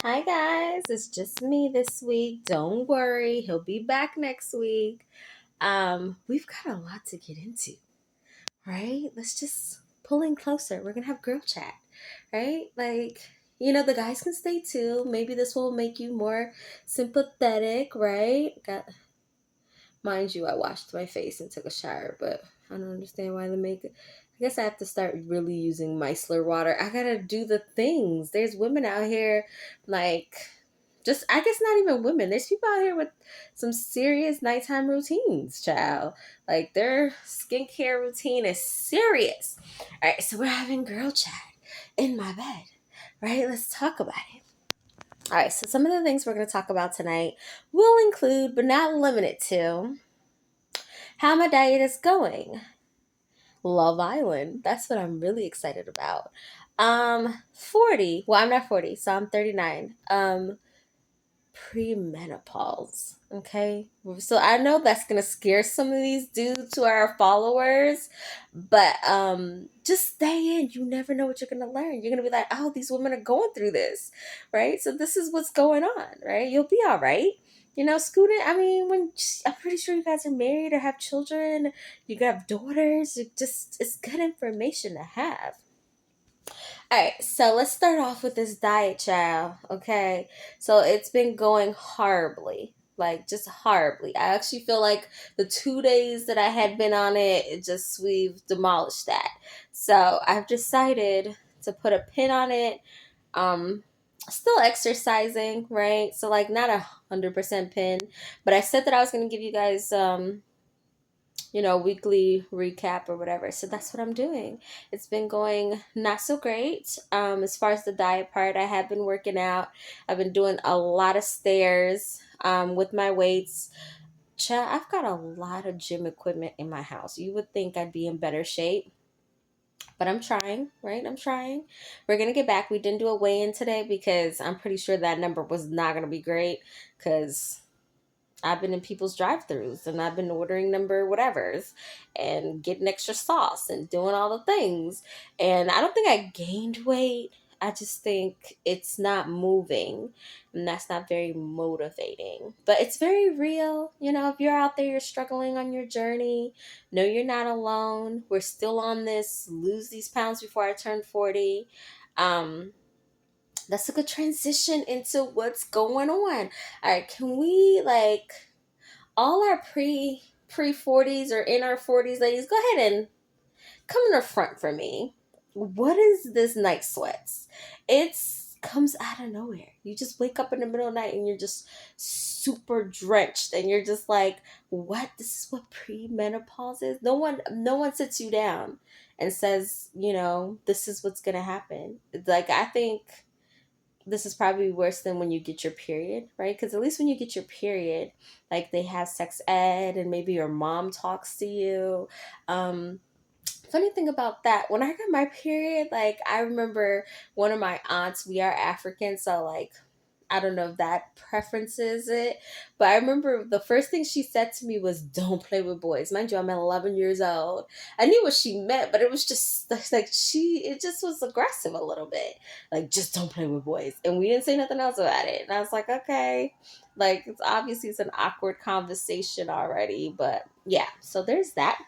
Hi guys, it's just me this week. Don't worry, he'll be back next week. We've got a lot to get into, right? Let's just pull in closer. We're gonna have girl chat, right? The guys can stay too. Maybe this will make you more sympathetic, right? Mind you, I washed my face and took a shower, but I don't understand why the makeup. I guess I have to start really using micellar water. I gotta do the things. There's women out here, like, just, I guess not even women. There's people out here with some serious nighttime routines, child. Like, their skincare routine is serious. All right, so we're having girl chat in my bed, right? Let's talk about it. All right, so some of the things we're going to talk about tonight will include, but not limited to, how my diet is going. Love Island. That's what I'm really excited about. 40. Well, I'm not 40, so I'm 39. Premenopause. Okay. So I know that's gonna scare some of these dudes to our followers, but just stay in. You never know what you're gonna learn. You're gonna be like, oh, these women are going through this, right? So this is what's going on, right? You'll be all right. Scooting. I mean, when I'm pretty sure you guys are married or have children, you have daughters. It's good information to have. All right, so let's start off with this diet, child. Okay, so it's been going horribly, like just horribly. I actually feel like the 2 days that I had been on it, we've demolished that. So I've decided to put a pin on it. Um, Still exercising, right? So like not 100% pin, but I said that I was gonna give you guys weekly recap or whatever. So that's what I'm doing. It's been going not so great. As far as the diet part, I have been working out. I've been doing a lot of stairs with my weights. I've got a lot of gym equipment in my house. You would think I'd be in better shape. But I'm trying, right? I'm trying. We're going to get back. We didn't do a weigh in today because I'm pretty sure that number was not going to be great because I've been in people's drive-throughs and I've been ordering number whatevers and getting extra sauce and doing all the things. And I don't think I gained weight. I just think it's not moving and that's not very motivating. But it's very real. If you're out there, you're struggling on your journey, no, you're not alone. We're still on this lose these pounds before I turn 40. Um, that's a good transition into what's going on. All right, can we all our pre 40s or in our 40s ladies go ahead and come in the front for me. What is this night sweats? It's comes out of nowhere. You just wake up in the middle of the night and you're just super drenched and you're just like, what? This is what premenopause is? No one sits you down and says, this is what's gonna happen. Like, I think this is probably worse than when you get your period, right? Because at least when you get your period, like, they have sex ed and maybe your mom talks to you. Funny thing about that, when I got my period, like, I remember one of my aunts, we are African, so like, I don't know if that preferences it, but I remember the first thing she said to me was, "Don't play with boys." Mind you, I'm 11 years old. I knew what she meant, but it was just like it just was aggressive a little bit. Like, just don't play with boys. And we didn't say nothing else about it. And I was like, okay. Like, it's an awkward conversation already, but yeah, so there's that.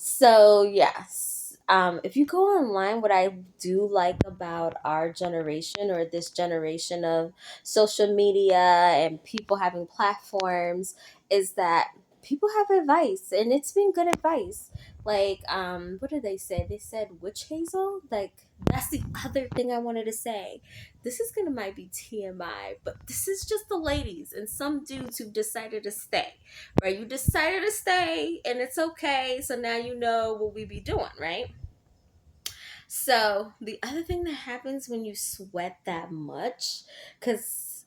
So, yes, if you go online, what I do like about our generation or this generation of social media and people having platforms is that people have advice and it's been good advice. Like, what did they say? They said witch hazel? Like, that's the other thing I wanted to say. This is gonna might be TMI, but this is just the ladies and some dudes who decided to stay, right? You decided to stay and it's okay. So now you know what we be doing, right? So the other thing that happens when you sweat that much, because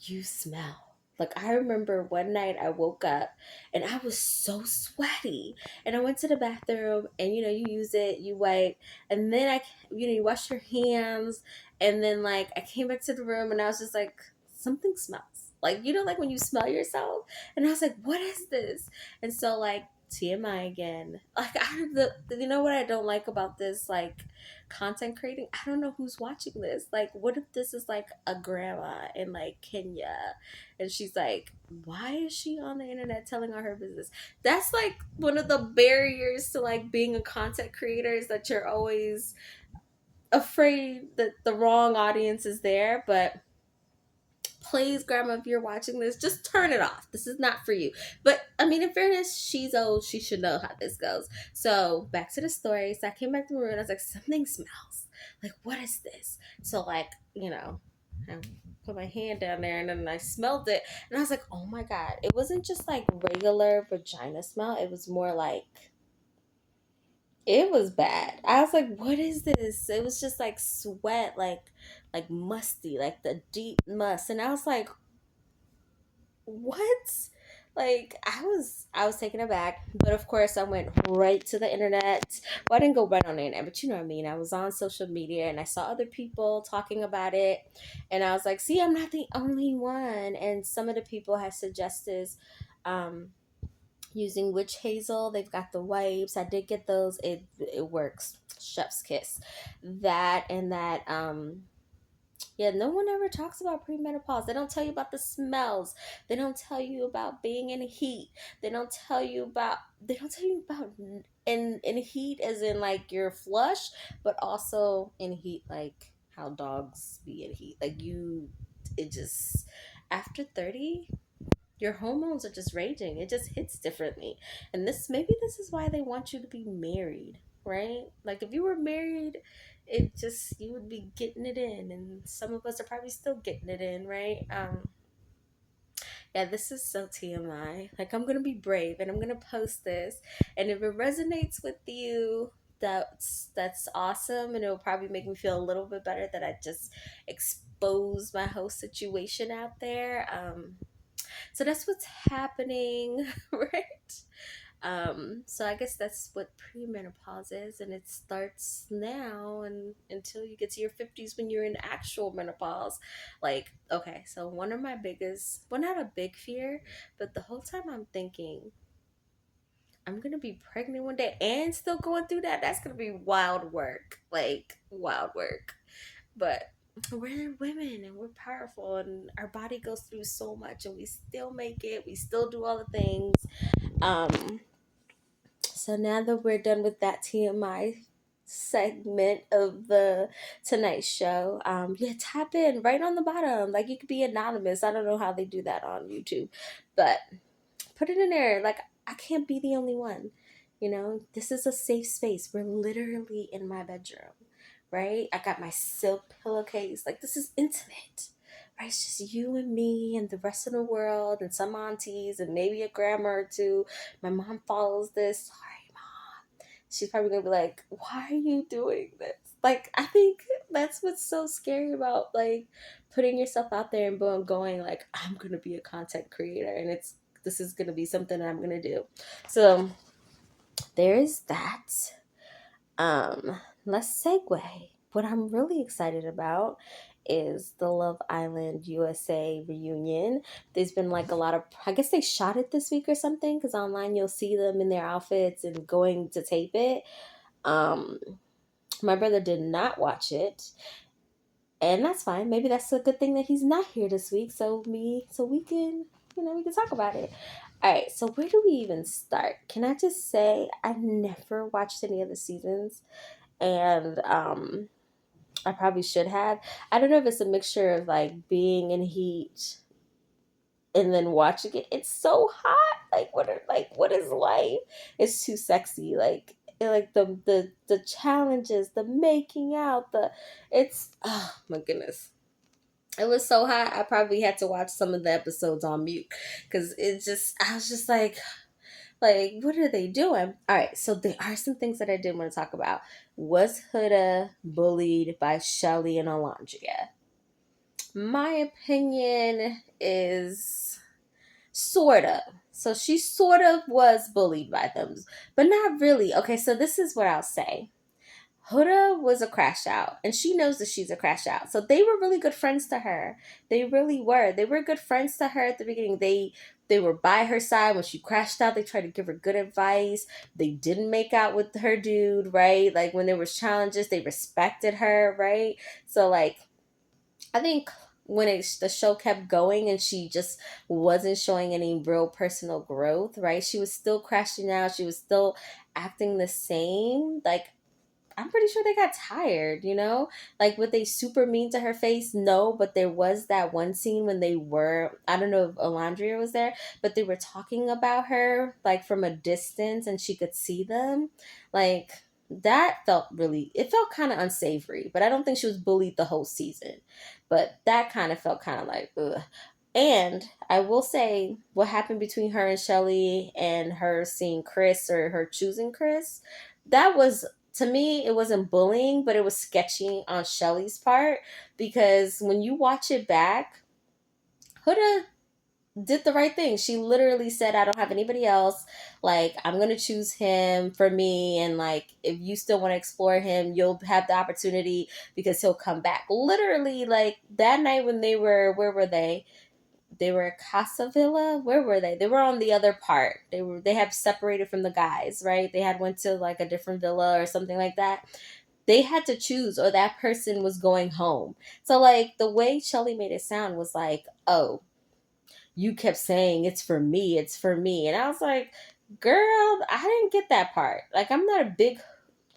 you smell. Like, I remember one night I woke up and I was so sweaty. And I went to the bathroom and, you use it, you wipe. And then you wash your hands. And then, like, I came back to the room and I was just like, something smells. Like, like when you smell yourself. And I was like, what is this? And so, like, TMI again. Like, you know what I don't like about this, like, content creating? I don't know who's watching this. Like, what if this is like a grandma in like Kenya, and she's like, why is she on the internet telling all her business? That's like one of the barriers to like being a content creator, is that you're always afraid that the wrong audience is there. But please, grandma, if you're watching this, just turn it off. This is not for you. But I mean, in fairness, she's old. She should know how this goes. So back to the story. So I came back to my room and I was like, something smells. Like, what is this? So, like, I put my hand down there and then I smelled it. And I was like, oh my God. It wasn't just like regular vagina smell. It was more like, it was bad. I was like, what is this? It was just like sweat, like musty, like the deep must. And I was like, what? Like, I was taken aback. But of course I went right to the internet. Well, I didn't go right on the internet, but you know what I mean. I was on social media and I saw other people talking about it, and I was like, see, I'm not the only one. And some of the people had suggested um using witch hazel. They've got the wipes. I did get those. It works. Chef's kiss. That and that yeah, no one ever talks about premenopause. They don't tell you about the smells. They don't tell you about being in heat. They don't tell you about in heat as in like you're flush, but also in heat like how dogs be in heat. Like you it just after 30, your hormones are just raging. It just hits differently. And this is why they want you to be married, right? Like if you were married, it just you would be getting it in, and some of us are probably still getting it in, right? Yeah, this is so TMI. Like, I'm gonna be brave and I'm gonna post this, and if it resonates with you, that's awesome, and it'll probably make me feel a little bit better that I just exposed my whole situation out there. So that's what's happening, right? So I guess that's what premenopause is, and it starts now and until you get to your 50s when you're in actual menopause. Like, okay, so one of my biggest, well, not a big fear, but the whole time I'm thinking, I'm gonna be pregnant one day and still going through that. That's gonna be wild work, like wild work. But we're women and we're powerful, and our body goes through so much, and we still make it. We still do all the things. Um, so now that we're done with that TMI segment of the Tonight Show, yeah, tap in right on the bottom. Like, you could be anonymous. I don't know how they do that on YouTube, but put it in there. Like, I can't be the only one. This is a safe space. We're literally in my bedroom, right? I got my silk pillowcase. Like, this is intimate, right? It's just you and me and the rest of the world and some aunties and maybe a grandma or two. My mom follows this. Sorry, mom. She's probably gonna be like, why are you doing this? Like, I think that's what's so scary about like putting yourself out there and going like, I'm gonna be a content creator, and this is gonna be something that I'm gonna do. So there is that. Let's segue. What I'm really excited about is the Love Island USA reunion. There's been like a lot of, I guess they shot it this week or something, because online you'll see them in their outfits and going to tape it. Um, my brother did not watch it, and that's fine. Maybe that's a good thing that he's not here this week, so we can, we can talk about it. All right, so where do we even start? Can I just say I never watched any of the seasons, and I probably should have. I don't know if it's a mixture of like being in heat and then watching it. It's so hot. What is life? It's too sexy. Like the challenges, the making out, it's oh my goodness. It was so hot. I probably had to watch some of the episodes on mute because I was just like, what are they doing? All right, so there are some things that I did want to talk about. Was Huda bullied by Shelly and Alondria? My opinion is sort of. So she sort of was bullied by them, but not really. Okay, so this is what I'll say. Huda was a crash out, and she knows that she's a crash out. So they were really good friends to her. They really were. They were good friends to her at the beginning. They were by her side when she crashed out. They tried to give her good advice. They didn't make out with her dude, right? Like when there was challenges, they respected her, right? So like I think when the show kept going and she just wasn't showing any real personal growth, right? She was still crashing out. She was still acting the same. Like I'm pretty sure they got tired, you know? Like, were they super mean to her face? No, but there was that one scene when they were, I don't know if Alondria was there, but they were talking about her, like, from a distance and she could see them. Like, that felt really, it felt kind of unsavory, but I don't think she was bullied the whole season. But that kind of felt kind of like, ugh. And I will say what happened between her and Shelly and her seeing Chris or her choosing Chris, that was to me it wasn't bullying, but it was sketchy on Shelly's part because when you watch it back, Huda did the right thing. She literally said, I don't have anybody else. Like, I'm going to choose him for me. And, like, if you still want to explore him, you'll have the opportunity because he'll come back. Literally, like, that night when they were, where were they? They were at Casa Villa. Where were they? They were on the other part. They had separated from the guys, right? They had went to like a different villa or something like that. They had to choose, or that person was going home. So like the way Shelly made it sound was like, oh, you kept saying it's for me, it's for me, and I was like, girl, I didn't get that part. Like I'm not a big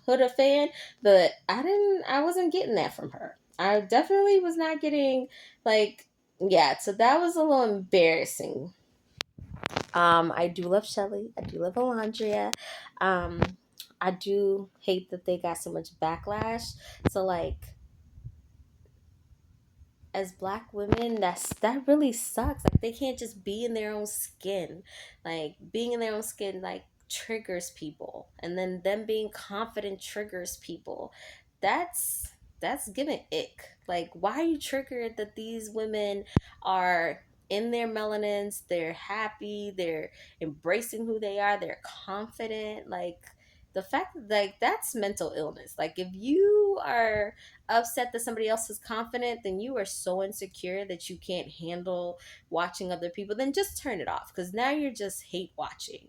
Huda fan, but I wasn't getting that from her. I definitely was not getting like yeah, so that was a little embarrassing. I do love Shelly. I do love Alondria. Um, I do hate that they got so much backlash. So like as black women, that really sucks. Like they can't just be in their own skin. Like being in their own skin like triggers people, and then them being confident triggers people. that's that's giving ick. Like why are you triggered that these women are in their melanins, they're happy, they're embracing who they are, they're confident. Like the fact that like that's mental illness. Like if you are upset that somebody else is confident, then you are so insecure that you can't handle watching other people, then just turn it off because now you're just hate watching.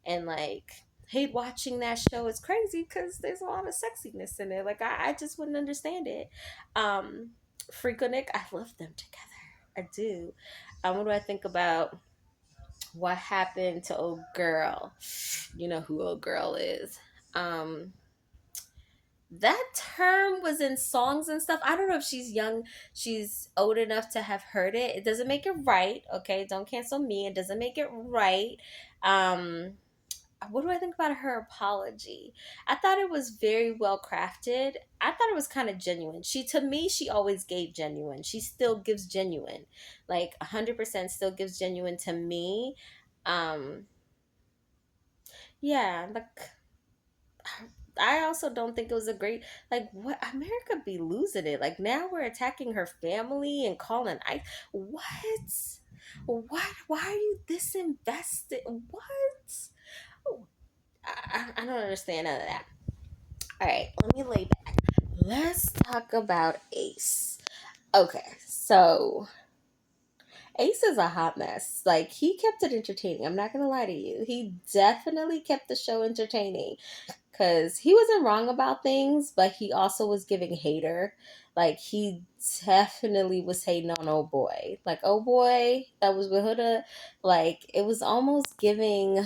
And like, hate watching that show is crazy because there's a lot of sexiness in it. Like, I just wouldn't understand it. Freakonic, I love them together. I do. What do I think about what happened to old girl? You know who old girl is. Um, that term was in songs and stuff. I don't know if she's young, she's old enough to have heard it. It doesn't make it right. Okay, don't cancel me. It doesn't make it right. Um, what do I think about her apology? I thought it was very well crafted. I thought it was kind of genuine. She to me, she always gave genuine. She still gives genuine, like 100% still gives genuine to me. Um, yeah, like I also don't think it was a great like what America be losing it. Like now we're attacking her family and calling I what? Why are you this invested? What? I don't understand none of that. All right, let me lay back. Let's talk about Ace. Okay, so Ace is a hot mess. Like he kept it entertaining. I'm not gonna lie to you. He definitely kept the show entertaining because he wasn't wrong about things, but he also was giving hater. Like he definitely was hating on old boy. Like old boy that was with Huda. Like it was almost giving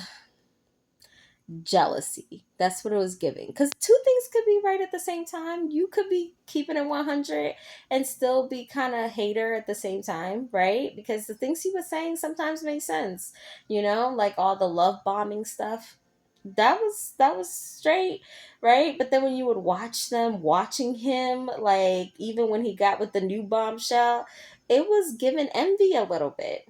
jealousy. That's what it was giving. Because two things could be right at the same time. You could be keeping it 100 and still be kind of hater at the same time, right? Because the things he was saying sometimes make sense. You know, like all the love bombing stuff. That was straight, right? But then when you would watch them watching him, like even when he got with the new bombshell, it was giving envy a little bit.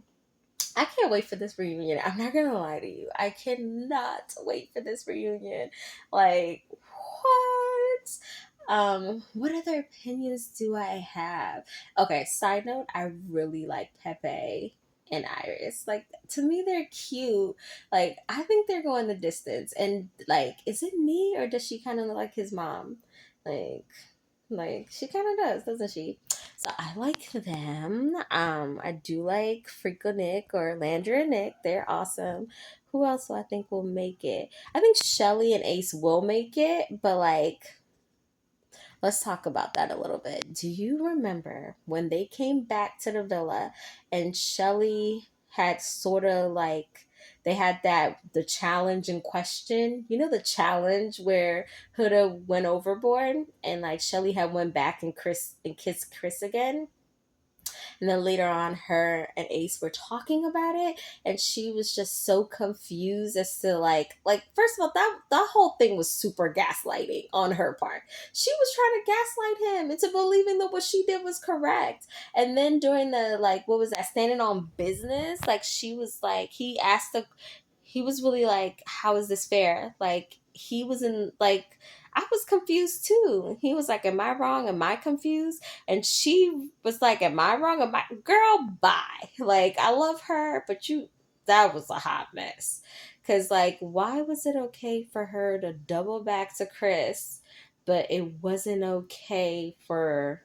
I can't wait for this reunion. I'm not gonna lie to you. I cannot wait for this reunion. Like, what? What other opinions do I have? Okay, side note, I really like Pepe and Iris. Like, to me, they're cute. Like, I think they're going the distance. And, like, is it me or does she kind of look like his mom? Like, like she kind of does, doesn't she? So I like them. I do like Freako Nick or Landry and Nick. They're awesome. Who else do I think will make it? I think Shelly and Ace will make it, but like, let's talk about that a little bit. Do you remember when they came back to the villa and Shelly had sort of like they had that the challenge in question? You know the challenge where Huda went overboard and like Shelly had went back and kissed Chris again? And then later on, her and Ace were talking about it, and she was just so confused as to like first of all, that whole thing was super gaslighting on her part. She was trying to gaslight him into believing that what she did was correct. And then during the like, what was that, standing on business? Like she was like, he was really like, how is this fair? Like he was in like. I was confused too. He was like, am I wrong? Am I confused? And she was like, am I wrong? Am I, girl, bye. Like, I love her, but that was a hot mess. Cause like, why was it okay for her to double back to Chris, but it wasn't okay for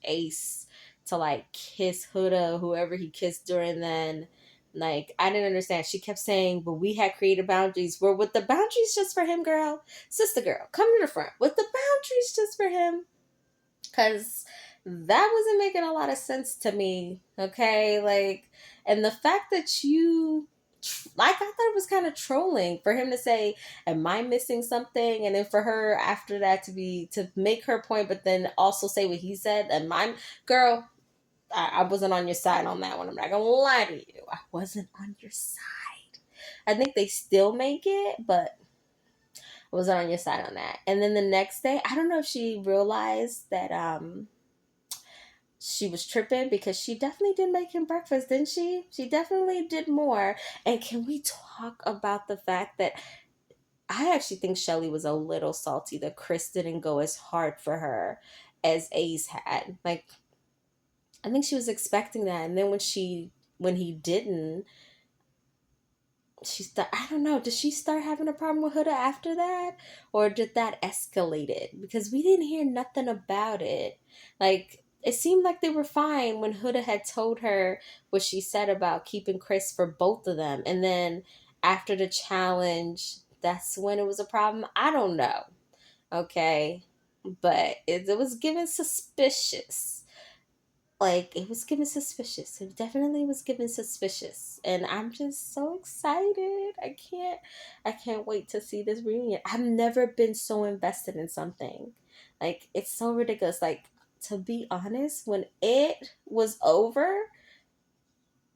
Ace to like kiss Huda, whoever he kissed during then? Like, I didn't understand. She kept saying, but we had created boundaries. Were with the boundaries just for him, girl? Sister girl, come to the front. With the boundaries just for him? Because that wasn't making a lot of sense to me. Okay, like, and the fact that like, I thought it was kind of trolling for him to say, am I missing something? And then for her after that to make her point, but then also say what he said. And my girl, I wasn't on your side on that one. I'm not gonna lie to you, I wasn't on your side. I think they still make it, but I wasn't on your side on that. And then the next day, I don't know if she realized that she was tripping, because she definitely did make him breakfast, didn't she? She definitely did more. And can we talk about the fact that I actually think Shelly was a little salty that Chris didn't go as hard for her as Ace had. Like, I think she was expecting that, and then when he didn't, I don't know, did she start having a problem with Huda after that, or did that escalate it? Because we didn't hear nothing about it. Like, it seemed like they were fine when Huda had told her what she said about keeping Chris for both of them, and then after the challenge, that's when it was a problem. I don't know. Okay, but it was given suspicious. Like, it was given suspicious. It definitely was given suspicious, and I'm just so excited. I can't wait to see this reunion. I've never been so invested in something. Like, it's so ridiculous. Like, to be honest, when it was over,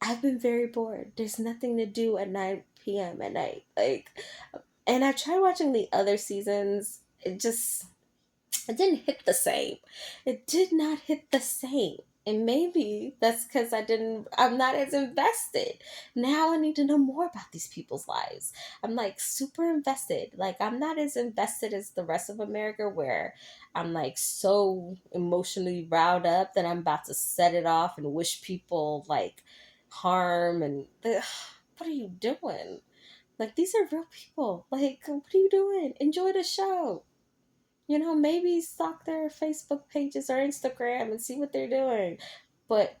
I've been very bored. There's nothing to do at 9 p.m. at night. Like, and I tried watching the other seasons. It didn't hit the same. It did not hit the same. And maybe that's because I'm not as invested. Now I need to know more about these people's lives. I'm like super invested. Like, I'm not as invested as the rest of America, where I'm like so emotionally riled up that I'm about to set it off and wish people like harm and what are you doing? Like, these are real people. Like, what are you doing? Enjoy the show. Maybe stalk their Facebook pages or Instagram and see what they're doing. But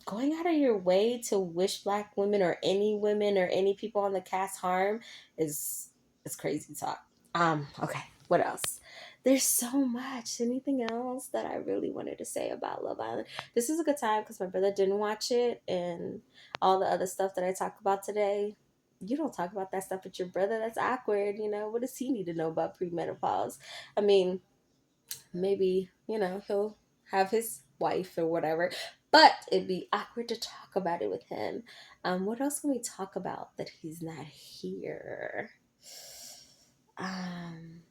going out of your way to wish black women or any people on the cast harm is crazy talk. Okay, what else? There's so much. Anything else that I really wanted to say about Love Island? This is a good time because my brother didn't watch it, and all the other stuff that I talk about today. You don't talk about that stuff with your brother. That's awkward. What does he need to know about premenopause? I mean, maybe, he'll have his wife or whatever, but it'd be awkward to talk about it with him. What else can we talk about that he's not here? Um,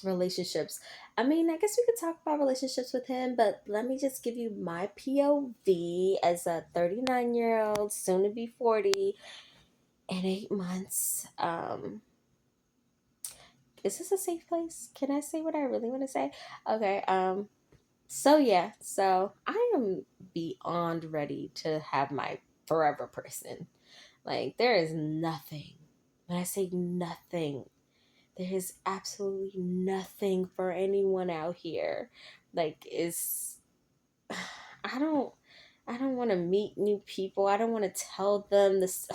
Relationships. I mean, I guess we could talk about relationships with him, but let me just give you my POV as a 39-year-old, soon to be 40 in 8 months. Is this a safe place? Can I say what I really want to say? Okay. So yeah, so I am beyond ready to have my forever person. Like, there is nothing, when I say nothing, There is absolutely nothing for anyone out here. Like, is I don't I don't want to meet new people. I don't want to tell them this.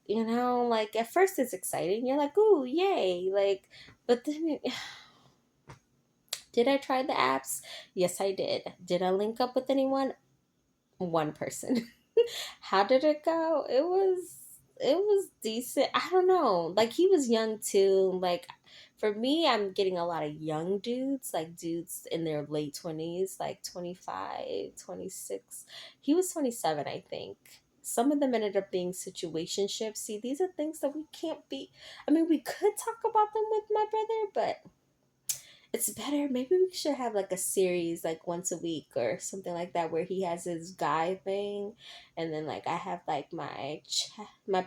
Like at first it's exciting. You're like, ooh, yay! Like, but then did I try the apps? Yes, I did. Did I link up with anyone? One person. How did it go? It was decent. I don't know. Like he was young too. Like for me, I'm getting a lot of young dudes, like dudes in their late 20s, like 25, 26. He was 27, I think. Some of them ended up being situationships. See, these are things that we can't be. I mean, we could talk about them with my brother, but it's better. Maybe we should have like a series like once a week or something like that where he has his guy thing and then like I have like my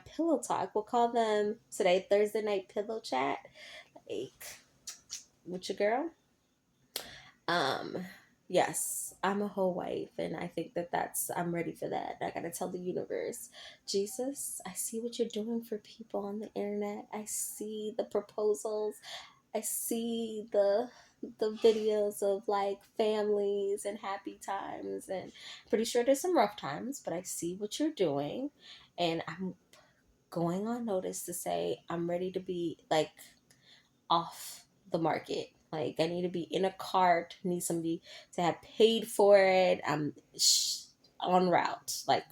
pillow talk. We'll call them today Thursday night pillow chat like with your girl. Um yes, I'm a whole wife and I think I'm ready for that. I got to tell the universe, Jesus, I see what you're doing for people on the internet. I see the proposals. I see the videos of like families and happy times and pretty sure there's some rough times, but I see what you're doing and I'm going on notice to say I'm ready to be like off the market. Like I need to be in a cart, need somebody to have paid for it. I'm on route, like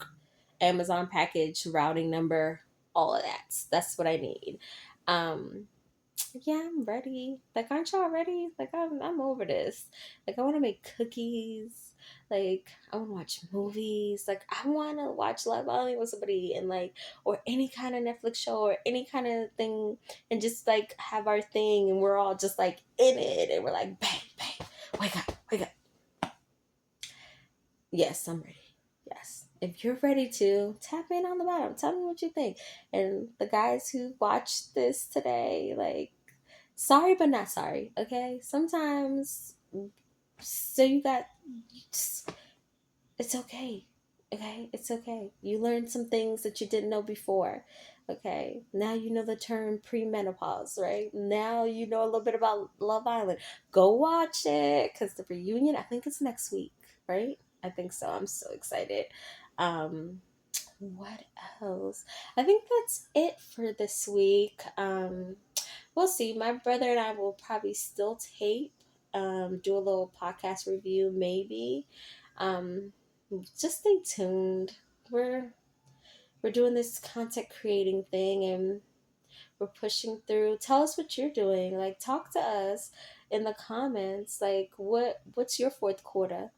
Amazon package, routing number, all of that. That's what I need. Um yeah, I'm ready. Like, aren't y'all ready? Like, I'm over this. Like, I want to make cookies. Like, I want to watch movies. Like, I want to watch Love Island with somebody and like, or any kind of Netflix show or any kind of thing, and just like have our thing, and we're all just like in it, and we're like, bang, bang, wake up, wake up. Yes, I'm ready. Yes. If you're ready to tap in on the bottom, tell me what you think. And the guys who watched this today, like sorry but not sorry, okay? Sometimes so you got it's okay. Okay? It's okay. You learned some things that you didn't know before. Okay? Now you know the term premenopause, right? Now you know a little bit about Love Island. Go watch it cuz the reunion I think it's next week, right? I think so. I'm so excited. Um what else? I think that's it for this week. We'll see. My brother and I will probably still tape, do a little podcast review, maybe. Um, just stay tuned. We're we're doing this content creating thing, and we're pushing through. Tell us what you're doing. Like, talk to us in the comments. Like, what's your fourth quarter?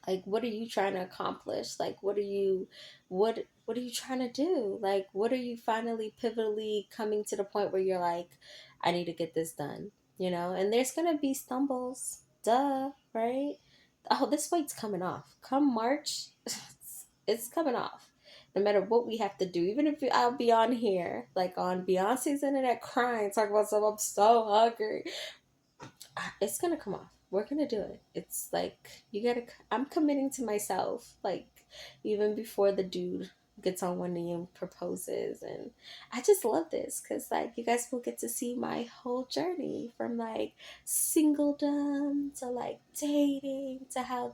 Like, what are you trying to accomplish? Like, what are you trying to do? Like, what are you finally pivotally coming to the point where you're like, I need to get this done, and there's gonna be stumbles, duh, right? Oh, this weight's coming off come March. It's coming off no matter what we have to do. Even if I'll be on here like on Beyonce's internet crying talking about something, I'm so hungry, it's gonna come off. We're gonna do it. It's like you gotta. I'm committing to myself. Like even before the dude gets on one knee and proposes, and I just love this because like you guys will get to see my whole journey from like singledom to like dating to how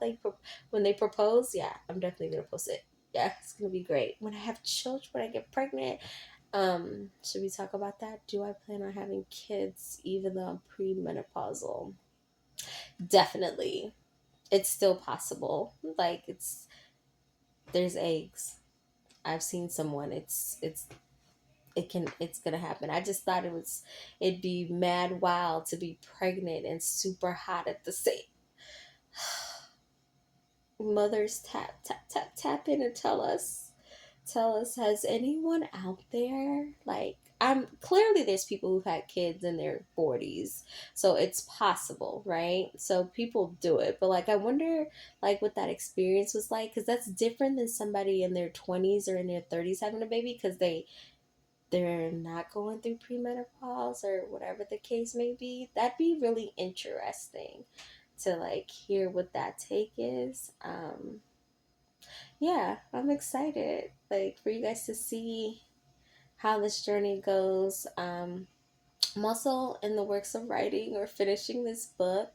when they propose. Yeah, I'm definitely gonna post it. Yeah, it's gonna be great. When I have children, when I get pregnant, should we talk about that? Do I plan on having kids even though I'm premenopausal? Definitely. It's still possible. Like there's eggs. I've seen someone. It's gonna happen. I just thought it'd be mad wild to be pregnant and super hot at the same. Mothers, tap tap tap tap in and tell us, has anyone out there like, I'm clearly there's people who've had kids in their 40s, so it's possible, right? So people do it, but like I wonder like what that experience was like, because that's different than somebody in their 20s or in their 30s having a baby, because they're not going through premenopause or whatever the case may be. That'd be really interesting to like hear what that take is. Yeah, I'm excited like for you guys to see how this journey goes. I'm also in the works of writing or finishing this book,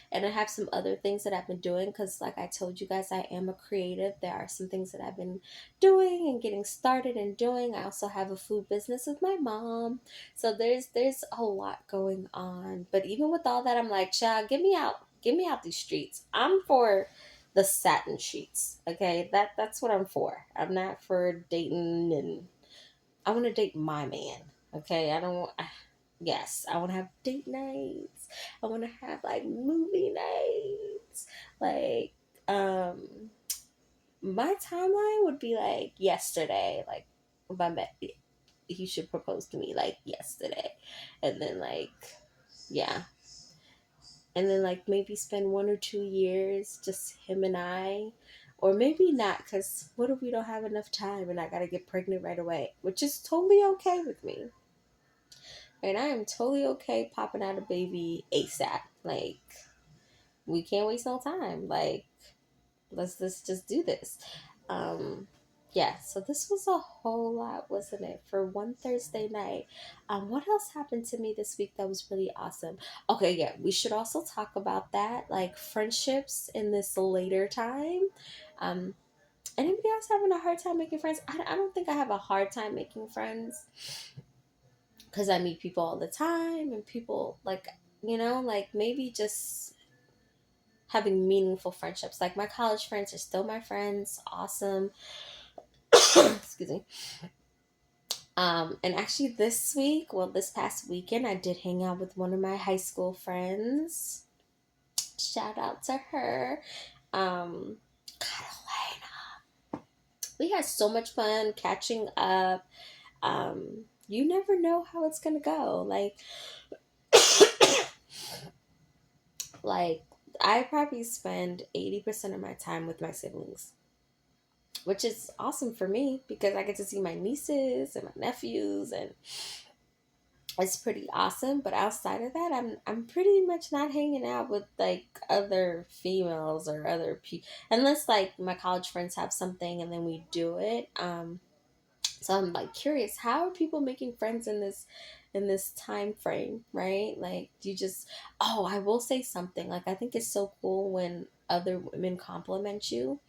and I have some other things that I've been doing because, like I told you guys, I am a creative. There are some things that I've been doing and getting started and doing. I also have a food business with my mom, so there's a lot going on. But even with all that, I'm like, child, get me out these streets. I'm for the satin sheets, okay? That's what I'm for. I'm not for dating, and I want to date my man. Okay, I don't. Yes, I want to have date nights. I want to have like movie nights. Like, my timeline would be like yesterday. Like, if I met, he should propose to me like yesterday, and then like, yeah, and then like maybe spend 1 or 2 years just him and I. Or maybe not, because what if we don't have enough time and I gotta get pregnant right away? Which is totally okay with me. And I am totally okay popping out a baby ASAP. Like, we can't waste no time. Like, let's just do this. Um, yeah, so this was a whole lot, wasn't it, for one Thursday night? What else happened to me this week that was really awesome? Okay, yeah, we should also talk about that, like friendships in this later time. Um, Anybody else having a hard time making friends? I don't think I have a hard time making friends because I meet people all the time and people like, like maybe just having meaningful friendships. Like my college friends are still my friends. Awesome. Excuse me. And actually this week, well, this past weekend, I did hang out with one of my high school friends. Shout out to her. Catalina. We had so much fun catching up. You never know how it's gonna go. Like I probably spend 80% of my time with my siblings, which is awesome for me because I get to see my nieces and my nephews, and it's pretty awesome. But outside of that, I'm pretty much not hanging out with like other females or other people unless like my college friends have something and then we do it. So I'm like curious, how are people making friends in this time frame, right? Like, do you just, oh, I will say something. Like, I think it's so cool when other women compliment you,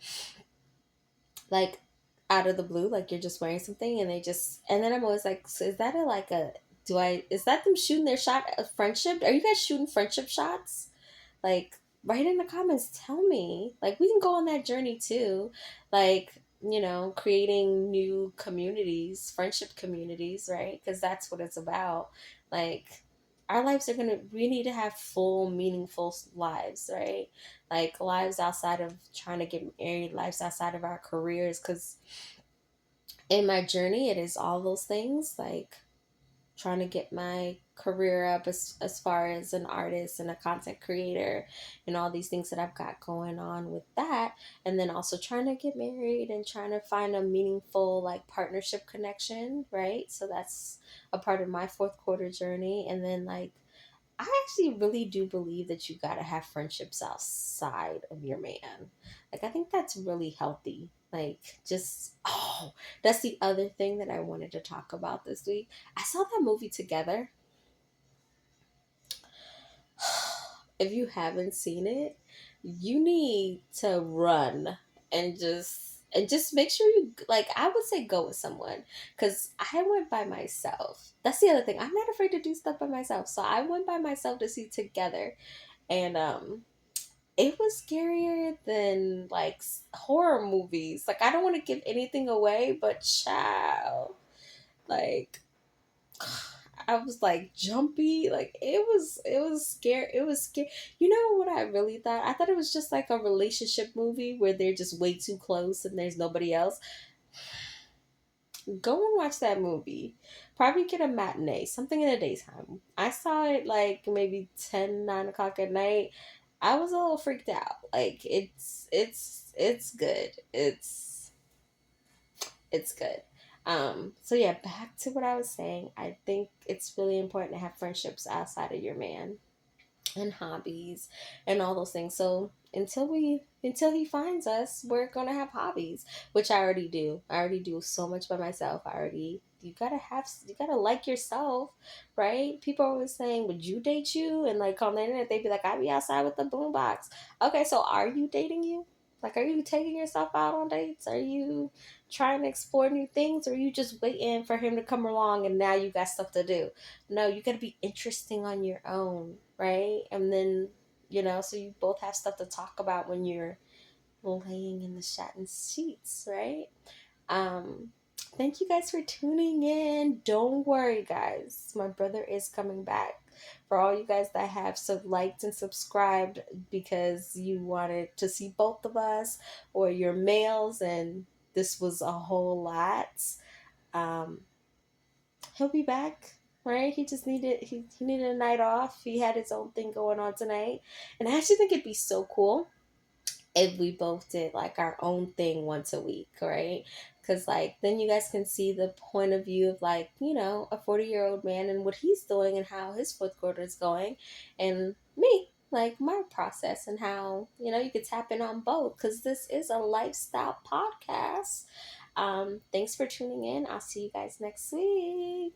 like out of the blue, like you're just wearing something and they just, and then I'm always like, so is that is that them shooting their shot of friendship? Are you guys shooting friendship shots? Like, write in the comments, tell me. Like, we can go on that journey too. Like, creating new communities, friendship communities, right? Because that's what it's about. Like, our lives are gonna, we need to have full, meaningful lives, right? Like, lives outside of trying to get married, lives outside of our careers. Because in my journey, it is all those things. Like, trying to get my career up as far as an artist and a content creator and all these things that I've got going on with that, and then also trying to get married and trying to find a meaningful like partnership connection, right? So that's a part of my fourth quarter journey. And then like I actually really do believe that you got to have friendships outside of your man. Like, I think that's really healthy. Like, just, oh, that's the other thing that I wanted to talk about this week. I saw that movie Together. If you haven't seen it, you need to run and just make sure you like I would say go with someone cuz I went by myself. That's the other thing. I'm not afraid to do stuff by myself. So I went by myself to see Together, and it was scarier than like horror movies. Like I don't want to give anything away, but child, like I was like jumpy, like it was scary. It was scary. You know what I really thought? I thought it was just like a relationship movie where they're just way too close and there's nobody else. Go and watch that movie. Probably get a matinee, something in the daytime. I saw it like maybe 10, 9 o'clock at night. I was a little freaked out. Like it's good. It's good. So yeah, back to what I was saying. I think it's really important to have friendships outside of your man and hobbies and all those things. So until he finds us, we're gonna have hobbies, which I already do. I already do so much by myself. You gotta like yourself, right? People are always saying, would you date you? And like on the internet they'd be like, I'd be outside with the boombox. Okay, so are you dating you? Like, are you taking yourself out on dates? Are you trying to explore new things, or are you just waiting for him to come along and now you got stuff to do? No, you gotta be interesting on your own, right? And then, so you both have stuff to talk about when you're laying in the satin sheets, right? Um, Thank you guys for tuning in. Don't worry, guys. My brother is coming back. For all you guys that have liked and subscribed because you wanted to see both of us, or your males, and this was a whole lot. Um, he'll be back, right? He needed a night off. He had his own thing going on tonight, and I actually think it'd be so cool if we both did like our own thing once a week, right? Because like then you guys can see the point of view of like, a 40-year-old man and what he's doing and how his fourth quarter is going, and me, like my process, and how you could tap in on both, because this is a lifestyle podcast. Thanks for tuning in. I'll see you guys next week.